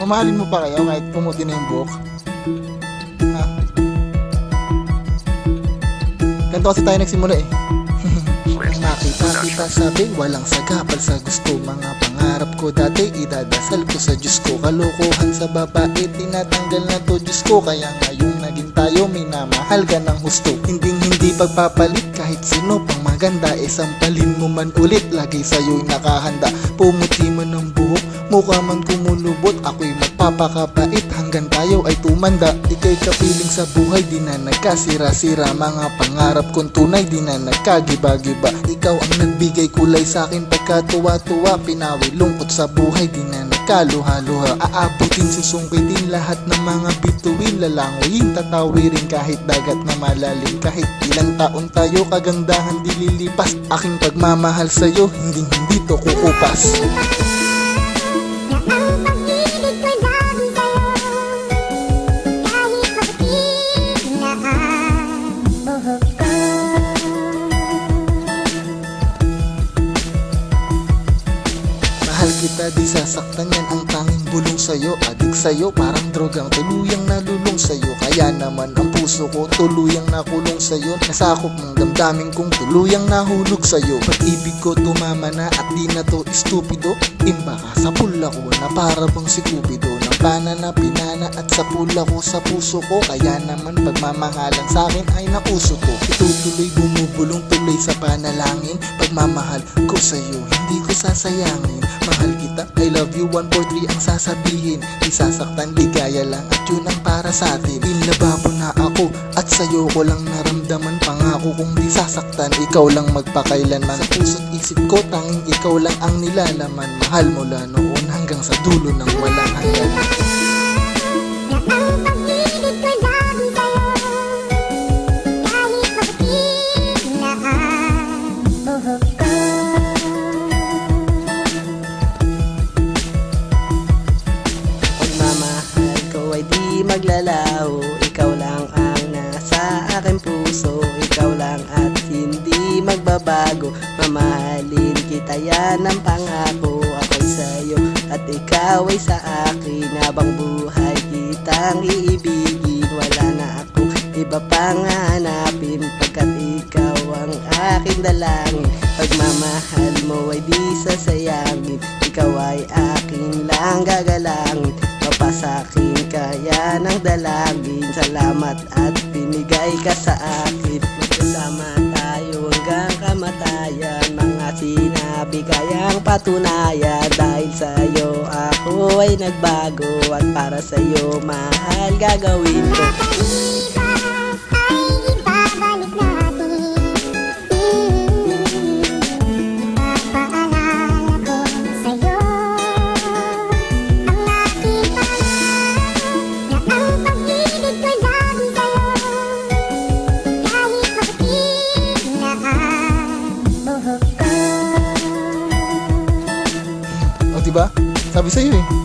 Mamahalin mo pa kayo kahit pumuti na yung buhok? Ha? Ganito kasi tayo nagsimula eh. Makita kita sabi, walang sagapal sa gusto. Mga pangarap ko dati, idadasal ko sa Diyos ko. Kalokohan sa babae, tinatanggal na to Diyos ko. Kaya ngayong naging tayo, minamahal ka ng husto. Hindi pagpapalit kahit sino pang maganda. Sampalin mo man ulit, lagi sa'yo'y nakahanda. Pumuti man ng buhok, mukha man kumulubot. Ako'y magpapakabait hanggang tayo ay tumanda. Ika'y kapiling sa buhay, di na nagkasira-sira. Mga pangarap kong tunay, di na nagkagiba-giba. Ikaw ang nagbigay kulay sa akin pagkatuwa-tuwa. Pinawi lungkot sa buhay, di na nagkaluha-luha. Aabutin, susungkitin lahat ng mga bituin. Lalangoyin, tatawirin kahit dagat na malalim. Kahit ilang taon tayo, kagandahan di lilipas. Aking pagmamahal sa'yo, hindi to kukupas. Mahal kita, di sasaktan yan ang tanging bulong sa'yo. Adik sa'yo, parang drogang tuluyang nalulong sa'yo. Kaya naman ang puso ko tuluyang nakulong sa'yo. Nasakop ng damdamin kong tuluyang nahulog sa'yo. Pag-ibig ko tumama na at di na to estupido. Timba ka sa pula ko na para bang si Cupido. Nang pana na pinana at sa pula ko sa puso ko. Kaya naman pagmamahalan sa akin ay nauso ko. Itutuloy bumubulong tuloy sa panalangin. Pagmamahal ko sa'yo, hindi ko sasayangin. Mahal kita, I love you 143 ang sasabihin. Di sasaktan, ligaya lang at yun ang para sa atin. Inlababo na ako at sa'yo ko lang naramdaman. Pangako kung di sasaktan, ikaw lang magpakailanman. Sa puso't isip ko, tanging ikaw lang ang nilalaman. Mahal mula noon hanggang sa dulo ng walang hanggan. Maglalaho, ikaw lang ang nasa aking puso. Ikaw lang at hindi magbabago. Mamahalin kita, yan ang pangako. Ako'y sa'yo at ikaw ay sa akin. Habang buhay kitang iibigin. Wala na akong iba pang hanapin, pagkat ikaw ang aking dalangin. Pagmamahal mo ay di sasayangin. Ikaw ay akin lang gagalangin. Papasakin kaya ng dalangin. Salamat at binigay ka sa akin. Magkasama tayo hanggang kamatayan. Mga sinabi kayang patunayan. Dahil sa'yo ako ay nagbago. At para sa'yo mahal gagawin ko. O diba? Sabi sa'yo eh.